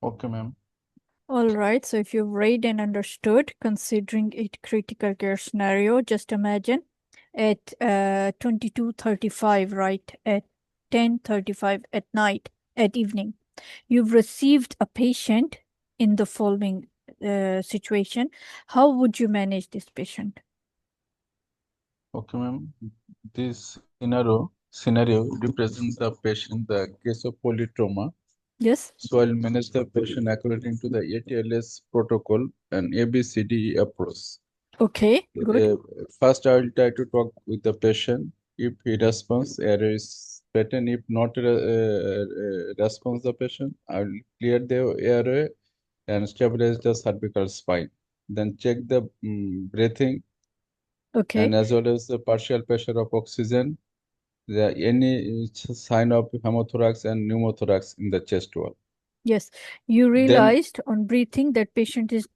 Okay, ma'am. All right, so if you've read and understood, considering it critical care scenario, just imagine at 22:35, right, at 10:35 at night, at evening, you've received a patient in the following situation. How would you manage this patient? Okay, ma'am. This scenario represents the patient, the case of polytrauma. Yes. So I'll manage the patient according to the ATLS protocol and ABCD approach. Okay, good. First, I will try to talk with the patient. If he responds, error is pattern. If not responds the patient, I will clear the airway and stabilize the cervical spine. Then check the breathing Okay. and as well as the partial pressure of oxygen. Any sign of hemothorax and pneumothorax in the chest wall. Yes, you Then realized on breathing that patient is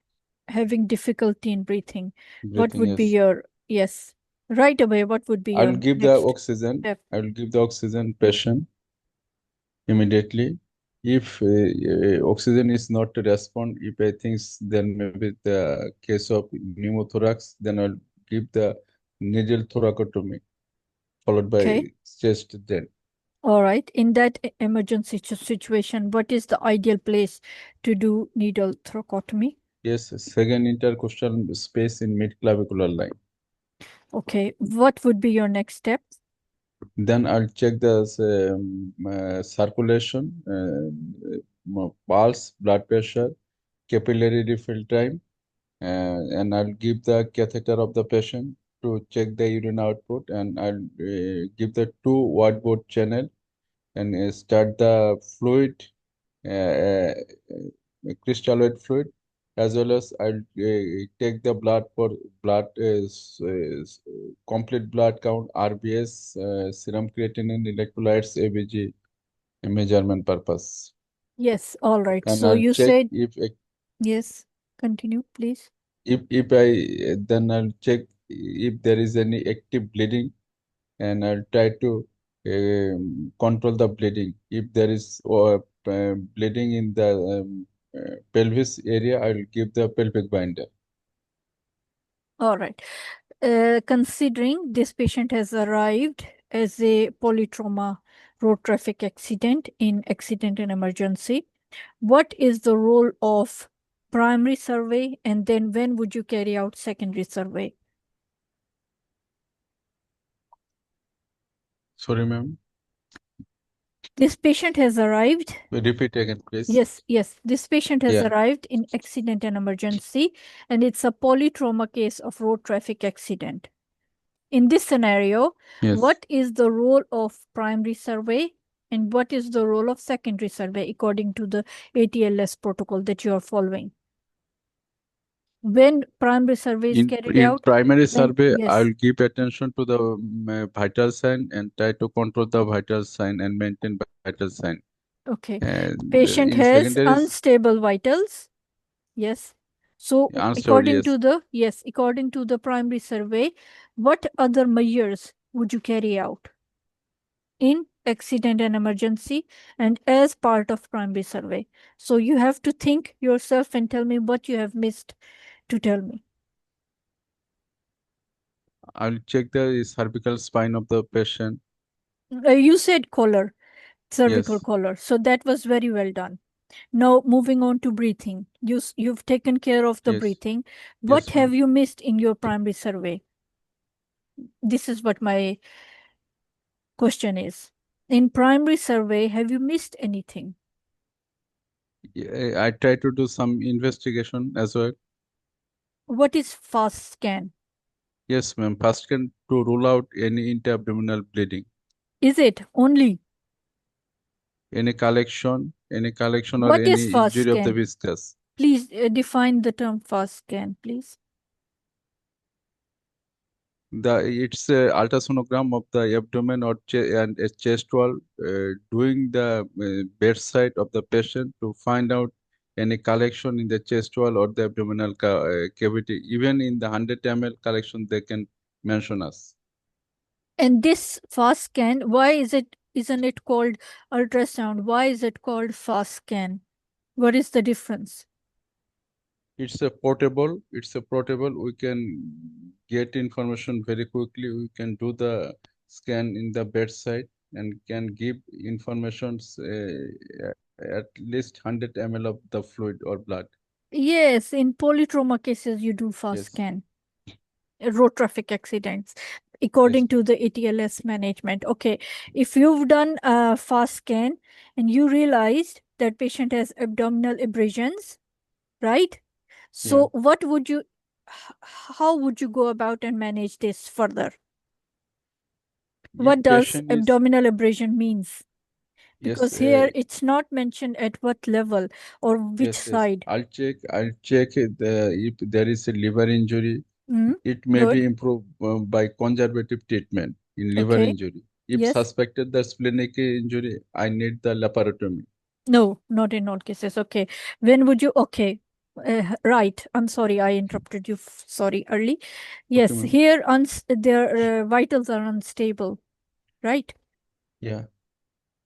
having difficulty in breathing. What breathing would be is. your, yes, right away, what would be I will your give the next oxygen. step? I will give the oxygen patient immediately. If oxygen is not to respond, if I think then maybe the case of pneumothorax, then I'll give the nasal thoracotomy followed by Okay. chest then. All right. In that emergency situation, what is the ideal place to do needle thoracotomy? Yes, second intercostal space in mid-clavicular line. Okay. What would be your next step? Then I'll check the circulation, pulse, blood pressure, capillary refill time, and I'll give the catheter of the patient to check the urine output, and I'll give the two whiteboard channel and start the fluid, crystalloid fluid, as well as I'll take the blood for blood complete blood count, RBS, serum creatinine, electrolytes, ABG measurement purpose. Yes. All right. And So I'll you check said, if yes, continue, please. if I then I'll check if there is any active bleeding, and I'll try to control the bleeding. If there is bleeding in the pelvis area, I'll give the pelvic binder. All right. Considering this patient has arrived as a polytrauma road traffic accident in accident and emergency, what is the role of primary survey, and then when would you carry out secondary survey? Sorry, ma'am. This patient has arrived. Repeat again, please. Yes. This patient has Yeah. arrived in accident and emergency, and it's a polytrauma case of road traffic accident. In this scenario, Yes. what is the role of primary survey and what is the role of secondary survey according to the ATLS protocol that you are following? When primary survey is carried In out, primary then survey, yes, I'll give attention to the vital sign and try to control the vital sign and maintain vital sign. okay. And Patient in has secondary, unstable vitals. Yes. So unstable, according to yes. according to the primary survey, what other measures would you carry out in accident and emergency and as part of primary survey? So you have to think yourself and tell me what you have missed to tell me. I'll check the cervical spine of the patient. You said collar, cervical Yes. collar. So that was very well done. Now moving on to breathing. You've taken care of the Yes. breathing. Yes, What ma'am. have you missed in your primary survey? This is what my question is. In primary survey, have you missed anything? I try to do some investigation as well. What is fast scan? Yes, ma'am. First, can to rule out any intra-abdominal bleeding, Is it only? any collection or What is any fast injury of the scan? viscous. Please define the term fast scan, please. It's a ultrasonogram of the abdomen or and a chest wall, doing the bedside of the patient to find out any collection in the chest wall or the abdominal cavity. Even in the 100 ml collection, they can mention us. And this fast scan, isn't it called ultrasound? Why is it called fast scan? What is the difference? It's a portable. It's a portable. We can get information very quickly. We can do the scan in the bedside and can give informations at least 100 ml of the fluid or blood. Yes, in polytrauma cases, you do fast Yes, scan. Road traffic accidents, yes, according to the ATLS management. Okay, if you've done a fast scan and you realized that patient has abdominal abrasions, right? yeah. So what would you, how would you go about and manage this further? If What does patient is, abdominal abrasion means? yes, Because here it's not mentioned at what level or which yes, yes. side. I'll check if there is a liver injury. Mm, It may be good. improved by conservative treatment in liver Okay. injury. If Yes. suspected the splenic injury, I need the laparotomy. No, not in all cases. Okay. When would you? Okay. Right. I'm sorry. I interrupted you. Sorry, early. Okay, Yes. ma'am. Here, their vitals are unstable. Right. Yeah,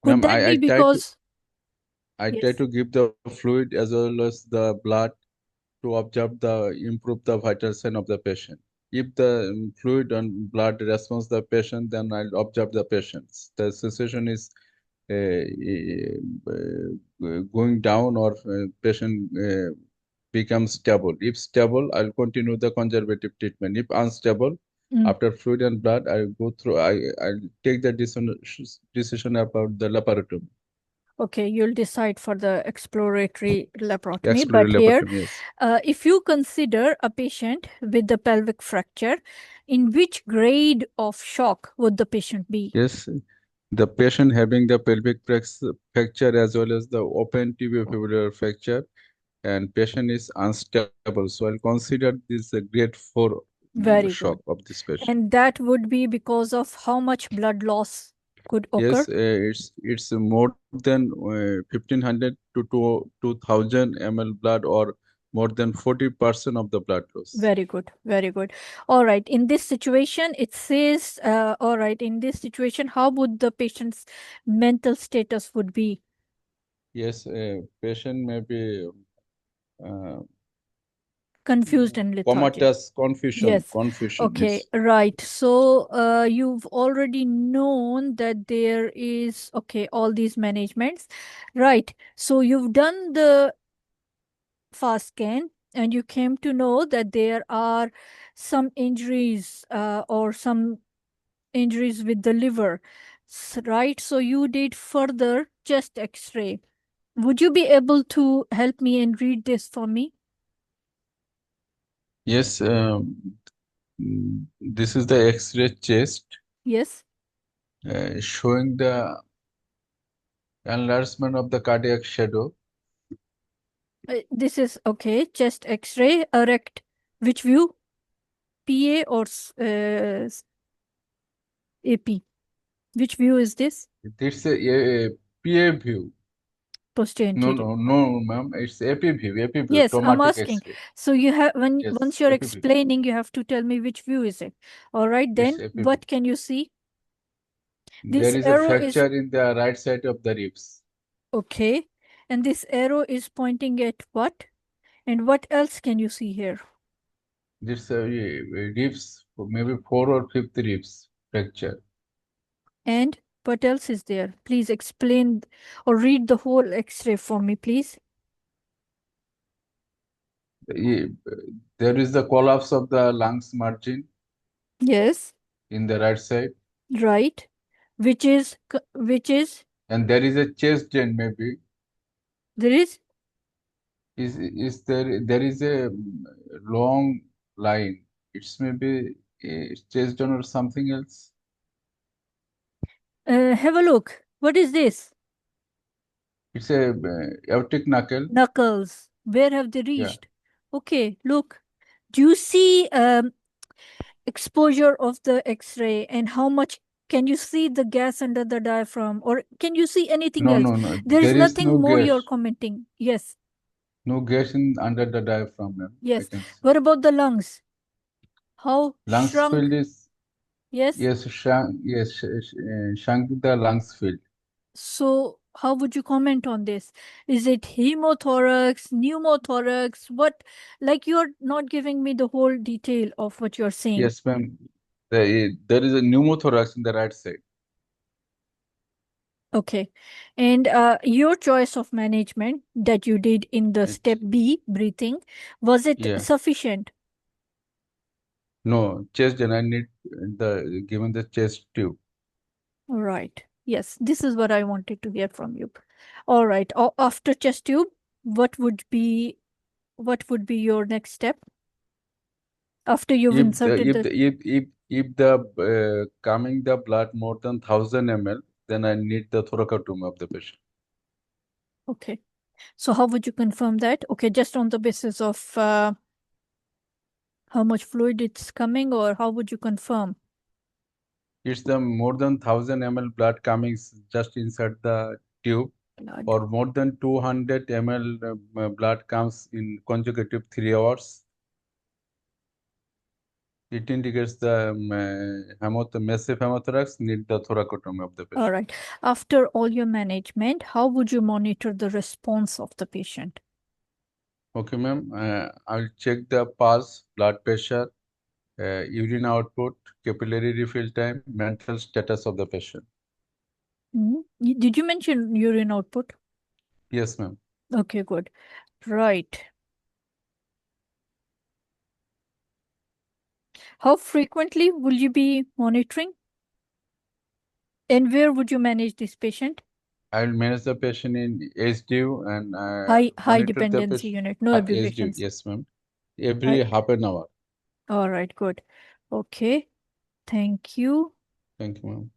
Could ma'am. that be because? I try Yes. to give the fluid as well as the blood to observe the improve the vital sign of the patient. If the fluid and blood responds the patient, then I'll observe the patients. The sensation is going down or patient becomes stable. If stable, I'll continue the conservative treatment. If unstable, Mm. after fluid and blood, I'll go through. I'll take the decision about the laparotomy, Okay, you'll decide for the exploratory laparotomy. exploratory But here, laparotomy. Yes. if you consider a patient with the pelvic fracture, in which grade of shock would the patient be? Yes, the patient having the fracture as well as the open tibiofibular fracture and patient is unstable. So I'll consider this a grade 4 Very shock good. of this patient. And that would be because of how much blood loss could occur? Yes, it's more than 1500 to 2000 ml blood or more than 40% of the blood loss. Very good, very good. All right. In this situation, it says, all right, in this situation, how would the patient's mental status would be? Yes, patient may be uh, Confused and lethargic. comatose, Yes. confusion. Okay. Yes, Right. So, you've already known that there is, okay, all these managements. Right. So you've done the fast scan and you came to know that there are some injuries or some injuries with the liver, right? So you did further chest x-ray. Would you be able to help me and read this for me? yes. This is the X-ray chest Yes. showing the enlargement of the cardiac shadow. This is okay. Chest x-ray, erect. Which view? PA or AP? Which view is this? It's a PA view. Posterior No, anterior. no, no, ma'am. It's AP view, Yes, I'm traumatic asking. X-ray. So you have Yes, once you're AP view. explaining, you have to tell me which view is it. All right, It's then AP view. what can you see? There This is a arrow is fracture in the right side of the ribs. okay. And this arrow is pointing at what? And what else can you see here? This ribs, maybe 4 or 5th ribs fracture. And what else is there? Please explain or read the whole X-ray for me, please. Eh, There is the collapse of the lungs margin Yes, in the right side, right. Which is and there is a chest drain maybe. there is There is a long line. It's maybe a chest drain or something else. have a look. What is this? It's a aortic knuckle. Knuckles. Where have they Yeah. reached? Okay, look. Do you see exposure of the X-ray and how much can you see the gas under the diaphragm or can you see anything No, else? no, no. There is There is no nothing more gas. you're commenting. Yes, No gas in under the diaphragm, ma'am. I yes. can see. What about the lungs? How Lungs shrunk? field is Yes. yes, shrunk. Yes, shrunk the lungs field. So how would you comment on this? Is it hemothorax, pneumothorax? What, like you're not giving me the whole detail of what you're saying. Yes, ma'am. There is a pneumothorax in the right side. Okay. And your choice of management that you did in the step It's, B, breathing, was it yeah. sufficient? No, chest, and I need the given the chest tube. Right. Yes, this is what I wanted to hear from you. All right. After chest tube, what would be your next step after you've If the inserted if the the if the coming the blood more than 1,000 ml, then I need the thoracotomy of the patient. okay. So how would you confirm that? Okay, just on the basis of how much fluid it's coming, or how would you confirm? It's the more than 1,000 ml blood coming just inside the tube, Blood. or more than 200 ml blood comes in consecutive 3 hours. It indicates the massive hemothorax need the thoracotomy of the All patient. right. After all your management, how would you monitor the response of the patient? Okay, ma'am. I'll check the pulse, blood pressure, urine output, capillary refill time, mental status of the patient. Did you mention urine output? Yes, ma'am. Okay, good. Right. How frequently will you be monitoring? And where would you manage this patient? I will manage the patient in HDU and High monitor the dependency patient. unit, no HDU, abbreviations. yes, ma'am. Every High. half an hour. All right, good. Okay, thank you. Thank you, ma'am.